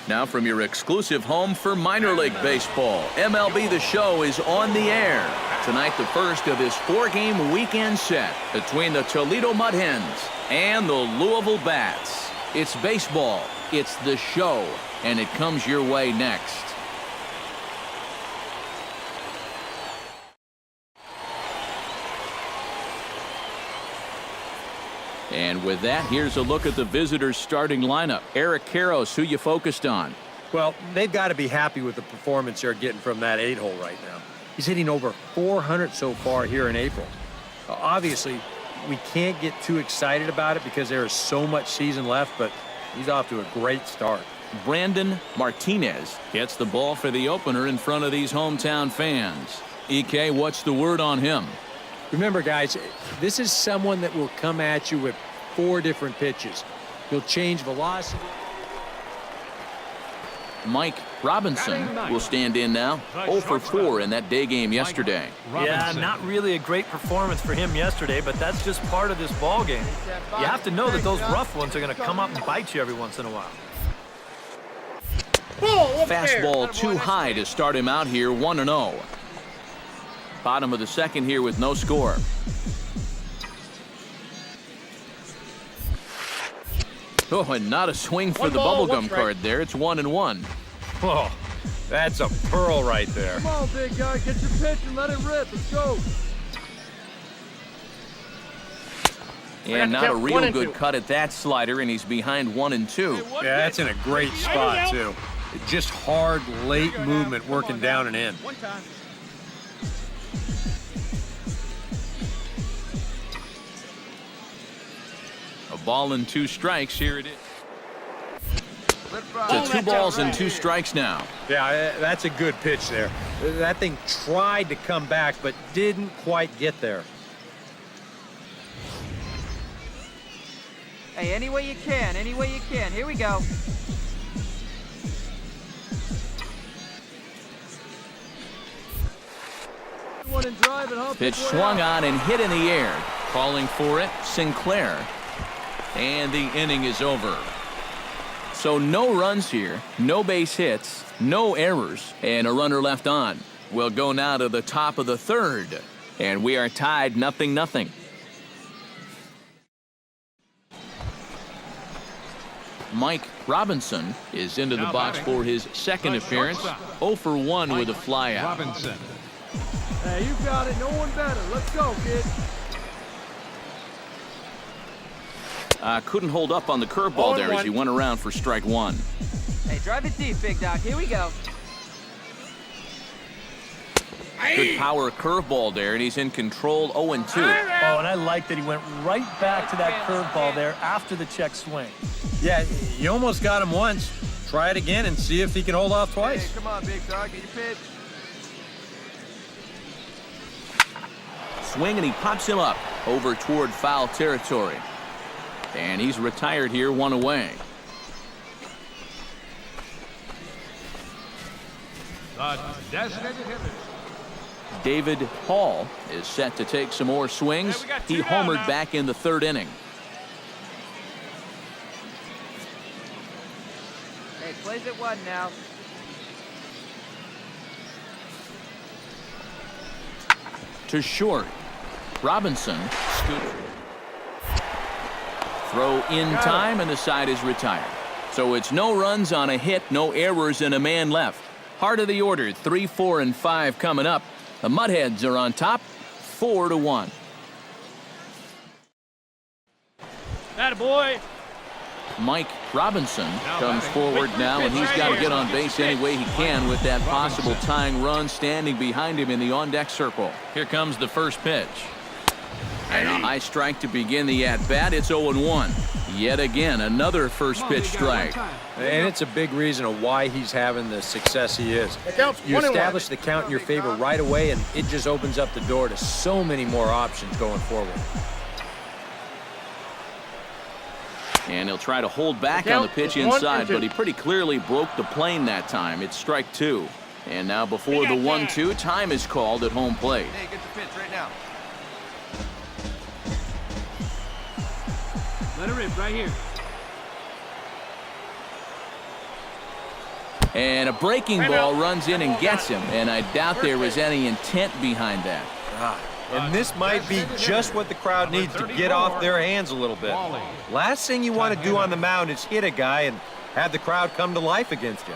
Now from your exclusive home for minor league baseball, MLB The Show is on the air. Tonight, the first of this 4-game weekend set between the Toledo Mudhens and the Louisville Bats. It's baseball, it's The Show, and it comes your way next. And with that, here's a look at the visitors' starting lineup. Eric Karros, who you focused on? Well, they've got to be happy with the performance they're getting from that 8-hole right now. He's hitting over 400 so far here in April. Obviously, we can't get too excited about it because there is so much season left, but he's off to a great start. Brandon Martinez gets the ball for the opener in front of these hometown fans. EK, what's the word on him? Remember, guys, this is someone that will come at you with 4 different pitches. He'll change velocity. Mike Robinson will stand in now. 0 for 4 in that day game yesterday. Yeah, not really a great performance for him yesterday, but that's just part of this ball game. You have to know that those rough ones are going to come up and bite you every once in a while. Fastball too high to start him out here, 1-0. Bottom of the second here with no score. Oh, and not a swing for the bubblegum card there. It's 1-1. Oh, that's a pearl right there. Come on, big guy, get your pitch and let it rip. Let's go. And not a real good cut at that slider, and he's behind 1-2. Yeah, that's in a great spot, too. Just hard, late movement working down and in. A ball and 2 strikes. Here it is. So 2 balls and 2 strikes now. Yeah, that's a good pitch there. That thing tried to come back, but didn't quite get there. Hey, any way you can, any way you can. Here we go. Pitch swung on and hit in the air. Calling for it, Sinclair. And the inning is over. So no runs here, no base hits, no errors, and a runner left on. We'll go now to the top of the 3rd, and we are tied 0-0. Mike Robinson is into the box for his second appearance. 0 for 1 with a flyout. Robinson. Hey, you got it. No one better. Let's go, kid. Couldn't hold up on the curveball there as he went around for strike 1. Hey, drive it deep, big dog. Here we go. Good power curveball there, and he's in control. 0-2. Oh, and I like that he went right back to that curveball there after the check swing. Yeah, you almost got him once. Try it again and see if he can hold off twice. Hey, come on, big dog. Get your pitch. Swing, and he pops him up over toward foul territory. And he's retired here, 1 away. David Hall is set to take some more swings. He homered back in the 3rd inning. Hey, plays at 1 now. To short. Robinson scoots. Throw in time, and the side is retired. So it's no runs on a hit, no errors, and a man left. Heart of the order, 3, 4, and 5 coming up. The Mudhens are on top, 4-1. Attaboy. Mike Robinson comes forward now, and he's got to get on base any way he can with that possible tying run standing behind him in the on-deck circle. Here comes the first pitch. And a high strike to begin the at-bat. It's 0-1. Yet again, another first pitch strike. And it's a big reason of why he's having the success he is. You establish the count in your favor right away, and it just opens up the door to so many more options going forward. And he'll try to hold back on the pitch inside, but he pretty clearly broke the plane that time. It's strike 2. And now before the 1-2, time is called at home plate. Hey, get the pitch right now. Let it rip right here. And a breaking ball runs in and gets him, and I doubt there was any intent behind that. And this might be just what the crowd needs to get off their hands a little bit. Last thing you want to do on the mound is hit a guy and have the crowd come to life against you.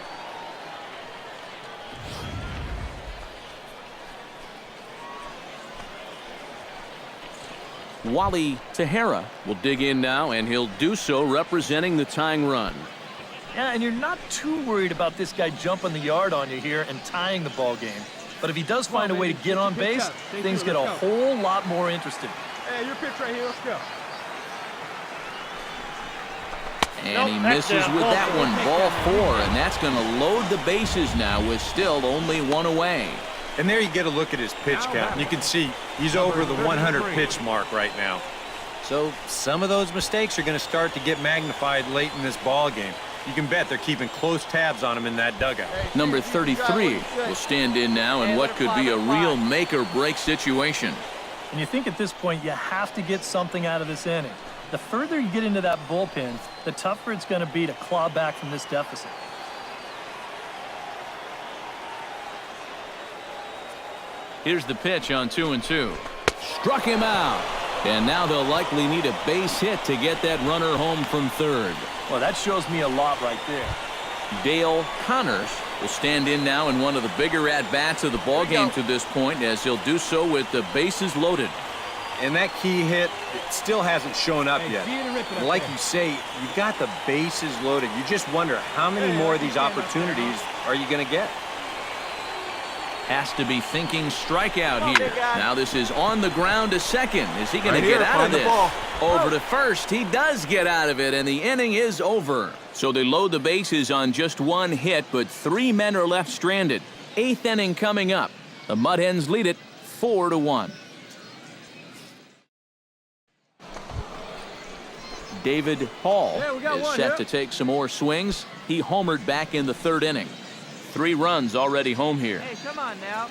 Wally Tejera will dig in now, and he'll do so representing the tying run. Yeah, and you're not too worried about this guy jumping the yard on you here and tying the ball game. But if he does find a way to get on base, things get a whole lot more interesting. Hey, your pitch right here. Let's go. And he misses with that one. Ball 4, and that's going to load the bases now with still only one away. And there you get a look at his pitch count. And you can see he's over the 100 pitch mark right now. So some of those mistakes are going to start to get magnified late in this ball game. You can bet they're keeping close tabs on him in that dugout. Number 33 will stand in now in what could be a real make-or-break situation. And you think at this point you have to get something out of this inning. The further you get into that bullpen, the tougher it's going to be to claw back from this deficit. Here's the pitch on 2-2. Struck him out. And now they'll likely need a base hit to get that runner home from third. Well, that shows me a lot right there. Dale Connors will stand in now in one of the bigger at-bats of the ballgame to this point, as he'll do so with the bases loaded. And that key hit, it still hasn't shown up yet. Like you say, you got the bases loaded. You just wonder how many more of these opportunities are you going to get? Has to be thinking strikeout here. Now this is on the ground to second. Is he going to get out of this? Over to first. He does get out of it, and the inning is over. So they load the bases on just one hit, but 3 men are left stranded. 8th inning coming up. The Mudhens lead it 4-1. David Hall is set to take some more swings. He homered back in the 3rd inning. 3 runs already home here. Hey, come on now.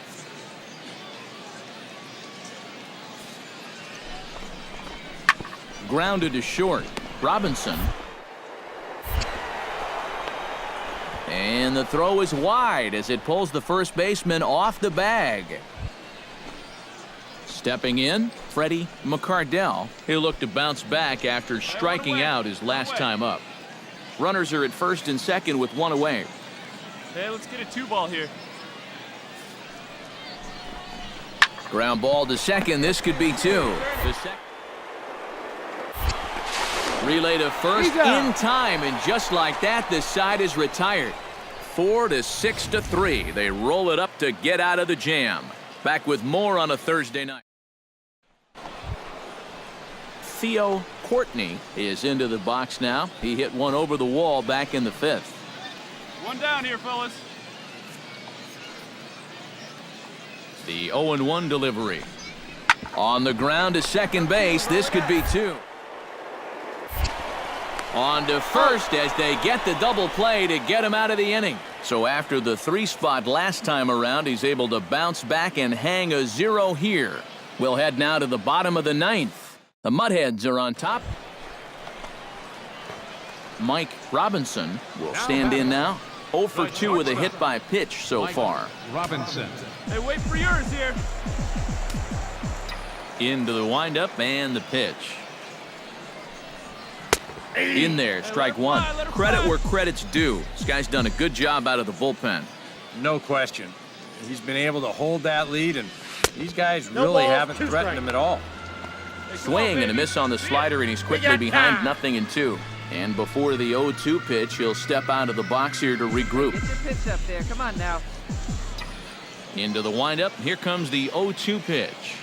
Grounded to short. Robinson. And the throw is wide as it pulls the first baseman off the bag. Stepping in, Freddie McCardell. He'll look to bounce back after striking out his last time up. Runners are at first and second with 1 away. Hey, let's get a 2-ball here. Ground ball to second. This could be 2. Relay to first in time, and just like that, the side is retired. 4-6-3. They roll it up to get out of the jam. Back with more on a Thursday night. Theo Courtney is into the box now. He hit one over the wall back in the 5th. 1 down here, fellas. The 0-1 delivery. On the ground to second base. This could be 2. On to first as they get the double play to get him out of the inning. So after the 3 spot last time around, he's able to bounce back and hang a 0 here. We'll head now to the bottom of the 9th. The Mudheads are on top. Mike Robinson will stand in now. 0 for 2 with a hit by pitch so far. Robinson. Hey, wait for yours here. Into the windup and the pitch. In there, strike 1. Credit where credit's due. This guy's done a good job out of the bullpen. No question. He's been able to hold that lead, and these guys really haven't threatened him at all. Swing and a miss on the slider, and he's quickly behind 0-2. And before the 0-2 pitch, he'll step out of the box here to regroup. Get your pitch up there. Come on now. Into the windup. Here comes the 0-2 pitch.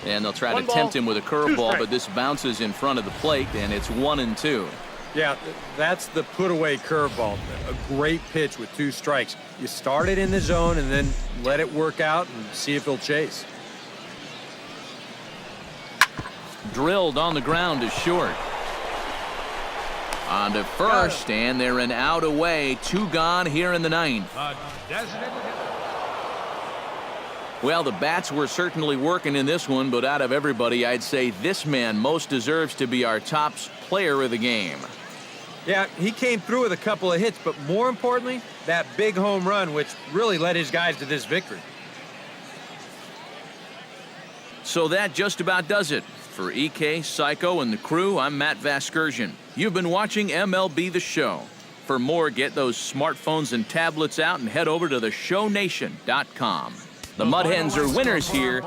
And they'll try to tempt him with a curveball, but this bounces in front of the plate, and it's 1-2. Yeah, that's the put-away curveball. A great pitch with 2 strikes. You start it in the zone and then let it work out and see if he'll chase. Drilled on the ground to short. On to first, and they're an out away. 2 gone here in the 9th. Well, the bats were certainly working in this one, but out of everybody, I'd say this man most deserves to be our top player of the game. Yeah, he came through with a couple of hits, but more importantly, that big home run, which really led his guys to this victory. So that just about does it. For EK, Psycho, and the crew, I'm Matt Vasgersian. You've been watching MLB The Show. For more, get those smartphones and tablets out and head over to theshownation.com. The Mudhens are winners here